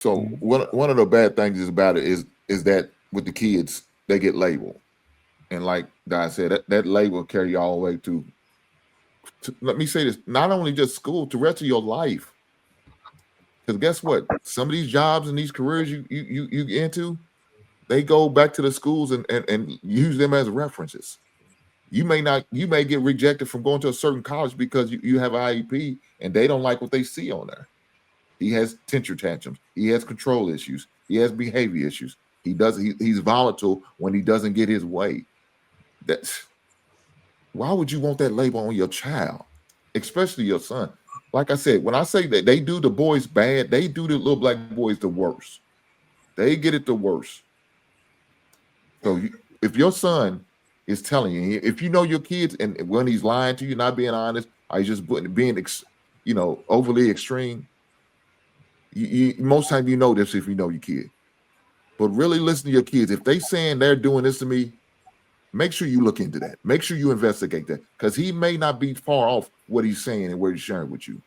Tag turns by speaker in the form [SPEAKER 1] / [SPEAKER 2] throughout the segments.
[SPEAKER 1] So one of the bad things is about it is that with the kids they get labeled, and like Di said, that label carry you all the way to let me say this, not only just school, to the rest of your life. Because guess what? Some of these jobs and these careers you get into, they go back to the schools and use them as references. You may get rejected from going to a certain college because you have an IEP and they don't like what they see on there. He has temper tantrums. He has control issues. He has behavior issues. He's volatile when he doesn't get his way. That's why would you want that label on your child, especially your son? Like I said, when I say that they do the boys bad, they do the little black boys the worst. They get it the worst. So if your son is telling you, if you know your kids, and when he's lying to you, not being honest, or he's just being, overly extreme, most time you know this if you know your kid. But really listen to your kids. If they saying they're doing this to me, make sure you look into that. Make sure you investigate that because he may not be far off what he's saying and what he's sharing with you.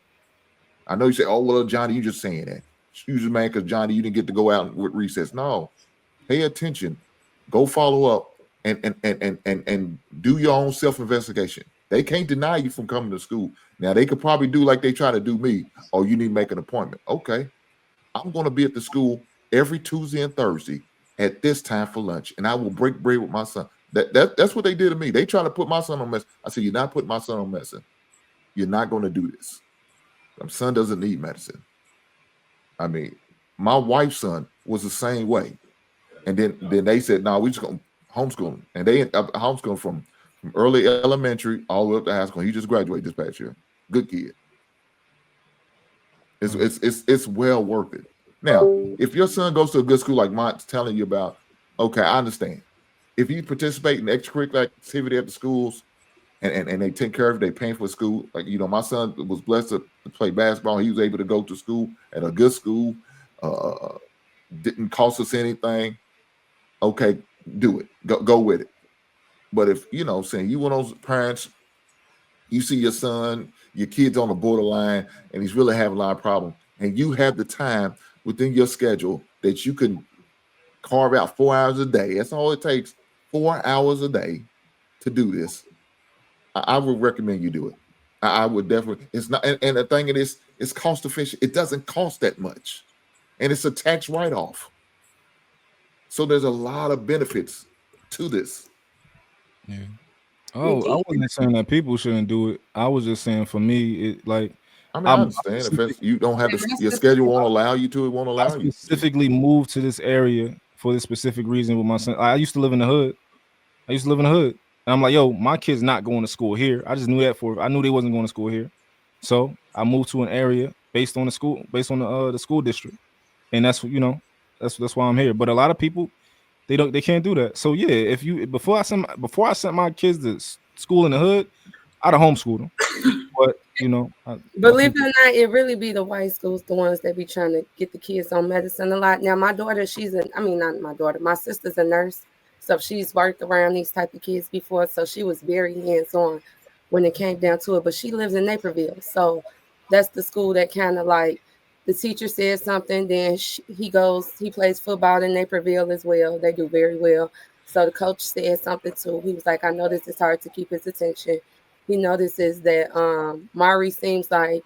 [SPEAKER 1] I know you say, "Oh well, Johnny, you just saying that." You just mad because Johnny, you didn't get to go out with recess. No, pay attention. Go follow up and do your own self investigation. They can't deny you from coming to school. Now they could probably do like they try to do me. Oh, you need to make an appointment. Okay, I'm going to be at the school every Tuesday and Thursday at this time for lunch, and I will break bread with my son. That's what they did to me. They try to put my son on medicine. I said, "You're not putting my son on medicine. You're not going to do this. My son doesn't need medicine." I mean, my wife's son was the same way, and then they said, "No, we just going to homeschool him," and they homeschool from early elementary all the way up to high school. He just graduated this past year. Good kid. It's well worth it. Now, if your son goes to a good school like mine's telling you about, okay, I understand. If you participate in extracurricular activity at the schools and they take care of it, they paying for school. Like, my son was blessed to play basketball. He was able to go to school at a good school. Uh, didn't cost us anything. Okay, do it. Go with it. But if, saying you one of those parents, you see your son, your kid's on the borderline, and he's really having a lot of problems, and you have the time within your schedule that you can carve out 4 hours a day. That's all it takes, 4 hours a day to do this. I would recommend you do it. I would definitely. It's not, and the thing it is, it's cost efficient. It doesn't cost that much, and it's a tax write-off. So there's a lot of benefits to this.
[SPEAKER 2] Yeah. Oh, I wasn't saying that people shouldn't do it. I was just saying for me, it like
[SPEAKER 1] I mean, I
[SPEAKER 2] I'm
[SPEAKER 1] understand if you don't have your schedule won't allow you to, it won't
[SPEAKER 2] I
[SPEAKER 1] allow you to.
[SPEAKER 2] specifically moved to this area for this specific reason with my son. I used to live in the hood. I used to live in the hood. And I'm like, yo, my kid's not going to school here. I just knew that I knew they wasn't going to school here. So I moved to an area based on the school district. And that's why I'm here. But a lot of people they can't do that. So yeah, if you before I sent my kids to school in the hood, I'd have homeschooled them. But my
[SPEAKER 3] Believe it
[SPEAKER 2] people.
[SPEAKER 3] or not, it really be the white schools, the ones that be trying to get the kids on medicine a lot. Now, my daughter, I mean, not my daughter, my sister's a nurse. So she's worked around these type of kids before. So she was very hands-on when it came down to it. But she lives in Naperville. So that's the school that kind of like, the teacher says something, then he plays football in Naperville as well. They do very well. So the coach said something too. He was like, I know this is hard to keep his attention. He notices that Mari seems like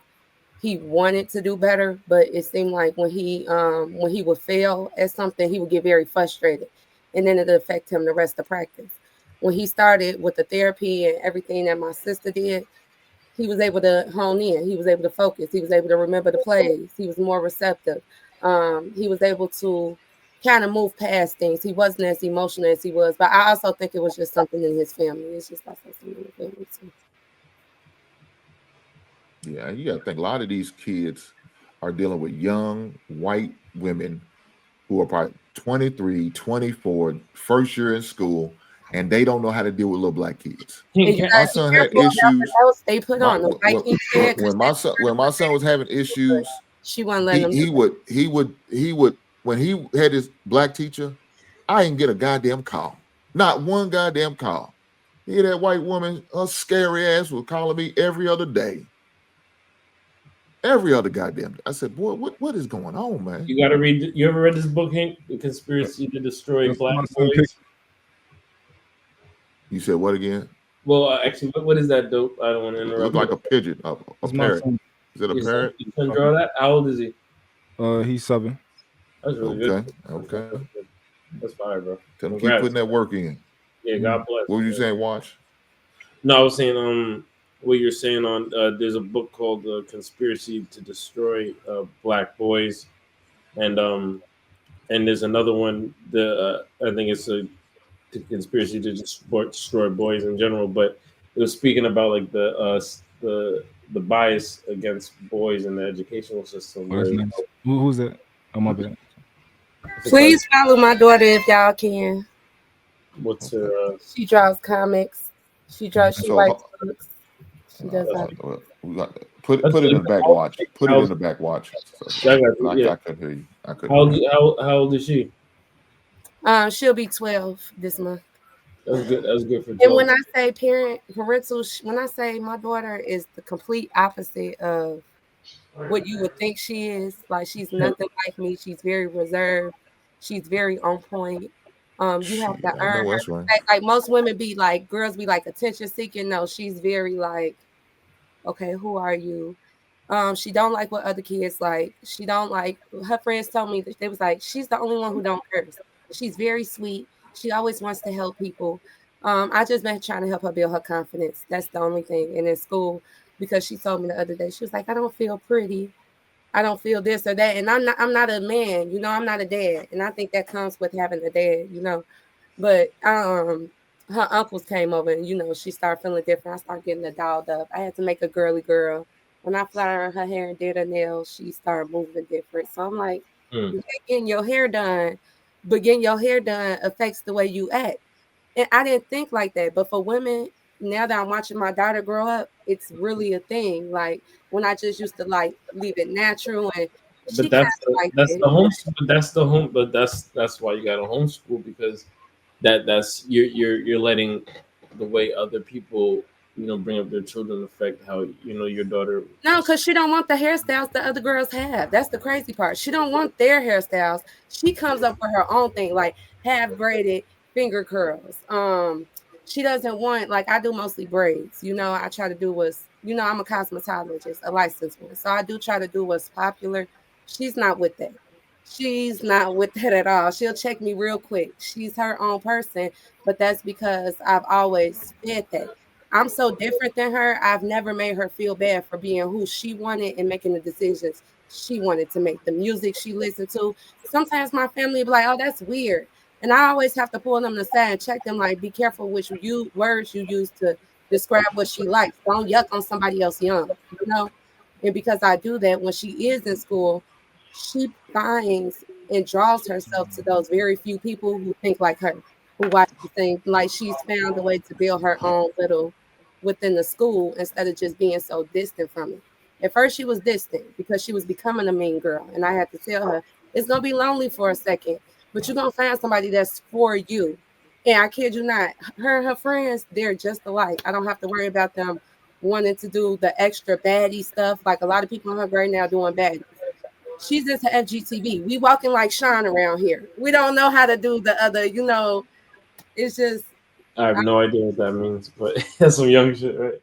[SPEAKER 3] he wanted to do better, but it seemed like when he would fail at something, he would get very frustrated, and then it affect him the rest of practice. When he started with the therapy and everything that my sister did, he was able to hone in. He was able to focus. He was able to remember the plays. He was more receptive. He was able to kind of move past things. He wasn't as emotional as he was, but I also think it was just something in his family. It's just also something in the family too.
[SPEAKER 1] Yeah, you got to think a lot of these kids are dealing with young white women who are probably 23, 24, first year in school, and they don't know how to deal with little black kids.
[SPEAKER 3] And you
[SPEAKER 1] My
[SPEAKER 3] gotta be
[SPEAKER 1] son had
[SPEAKER 3] careful about
[SPEAKER 1] issues.
[SPEAKER 3] the notes they put
[SPEAKER 1] My
[SPEAKER 3] on the white ink pen, because
[SPEAKER 1] when my son was having issues,
[SPEAKER 3] she wasn't letting
[SPEAKER 1] he
[SPEAKER 3] them do
[SPEAKER 1] he
[SPEAKER 3] it.
[SPEAKER 1] would he would when he had his black teacher, I didn't get a goddamn call. Not one goddamn call. Here that white woman, her scary ass was calling me every other day. Every other goddamn day. I said, boy, what is going on, man?
[SPEAKER 4] You got to read. You ever read this book, Hank? The Conspiracy to Destroy
[SPEAKER 2] That's what
[SPEAKER 4] Black
[SPEAKER 2] my son
[SPEAKER 4] Boys.
[SPEAKER 2] picked.
[SPEAKER 1] You said what again?
[SPEAKER 4] Well, actually, what is that dope? I don't want to
[SPEAKER 1] It
[SPEAKER 4] interrupt
[SPEAKER 1] looked
[SPEAKER 4] you.
[SPEAKER 1] like a pigeon, a
[SPEAKER 2] That's my
[SPEAKER 1] parrot.
[SPEAKER 2] son.
[SPEAKER 1] Is it a
[SPEAKER 4] Your son,
[SPEAKER 1] parrot?
[SPEAKER 4] your son draw that? How old is he?
[SPEAKER 2] He's 7.
[SPEAKER 4] That's really good.
[SPEAKER 1] Okay, okay.
[SPEAKER 4] That's fire, bro.
[SPEAKER 1] Tell him keep
[SPEAKER 4] Congrats.
[SPEAKER 1] putting that work in.
[SPEAKER 4] Yeah, God bless.
[SPEAKER 1] What were you
[SPEAKER 4] man.
[SPEAKER 1] saying, Watch?
[SPEAKER 4] No, I was saying what you're saying on there's a book called Conspiracy to Destroy Black Boys, and there's another one I think it's a conspiracy to destroy boys in general, but it was speaking about like the bias against boys in the educational system.
[SPEAKER 2] Oh, that's
[SPEAKER 4] Where
[SPEAKER 2] nice. Who's that? Oh, my bad.
[SPEAKER 4] it's like,
[SPEAKER 3] Please follow my daughter if y'all can.
[SPEAKER 4] what's her?
[SPEAKER 3] She draws comics. She
[SPEAKER 1] So
[SPEAKER 3] writes books. She does all.
[SPEAKER 1] we got put
[SPEAKER 4] That's
[SPEAKER 1] it in the
[SPEAKER 4] like,
[SPEAKER 1] back watch. Put it in the back watch. So,
[SPEAKER 4] I got you, yeah.
[SPEAKER 1] I couldn't hear you. I couldn't.
[SPEAKER 4] How
[SPEAKER 1] Hear you.
[SPEAKER 4] how old is she?
[SPEAKER 3] She'll be 12 this month.
[SPEAKER 4] That's good. That's good for
[SPEAKER 3] And
[SPEAKER 4] 12.
[SPEAKER 3] when I say parental, when I say my daughter is the complete opposite of what you would think she is, like she's nothing like me. She's very reserved. She's very on point. You have to
[SPEAKER 1] I
[SPEAKER 3] earn
[SPEAKER 1] know
[SPEAKER 3] her
[SPEAKER 1] that's right.
[SPEAKER 3] respect. Like most women be like, girls be like attention seeking. No, she's very like, okay, who are you? She don't like what other kids like. She don't like her friends told me that they was like, she's the only one who don't curse. She's very sweet. She always wants to help people. I just been trying to help her build her confidence. That's the only thing. And in school, because she told me the other day, she was like, I don't feel pretty. I don't feel this or that. And I'm not a man, I'm not a dad. And I think that comes with having a dad. But her uncles came over and she started feeling different. I started getting her dolled up. I had to make a girly girl. When I flat her hair and did her nails, she started moving different. So I'm like, you getting your hair done, but getting your hair done affects the way you act. And I didn't think like that. But for women, now that I'm watching my daughter grow up, it's really a thing. Like when I just used to like leave it natural and she
[SPEAKER 4] But
[SPEAKER 3] kind of like
[SPEAKER 4] that's
[SPEAKER 3] it.
[SPEAKER 4] the home. But that's the home. But that's why you got to homeschool, because that's you're letting the way other people bring up their children affect how your daughter.
[SPEAKER 3] No, because she don't want the hairstyles the other girls have. That's the crazy part. She don't want their hairstyles. She comes up with her own thing, like half braided finger curls. She doesn't want like I do mostly braids. I try to do I'm a cosmetologist, a licensed one. So I do try to do what's popular. She's not with that. She's not with that at all. She'll check me real quick. She's her own person, but that's because I've always fed that. I'm so different than her. I've never made her feel bad for being who she wanted and making the decisions she wanted to make, the music she listened to. Sometimes my family be like, "Oh, that's weird," and I always have to pull them aside and check them. Like, be careful which words you use to describe what she likes. Don't yuck on somebody else young. And because I do that, when she is in school, she finds and draws herself to those very few people who think like her, who watch the same. Like she's found a way to build her own little within the school instead of just being so distant from it. At first, she was distant because she was becoming a mean girl, and I had to tell her it's gonna be lonely for a second, but you're gonna find somebody that's for you. And I kid you not, her and her friends, they're just alike. I don't have to worry about them wanting to do the extra baddie stuff like a lot of people in her grade now doing baddies. She's into FGTV. We walking like Sean around here. We don't know how to do the other. It's just
[SPEAKER 4] I have no idea what that means, but that's some young shit, right?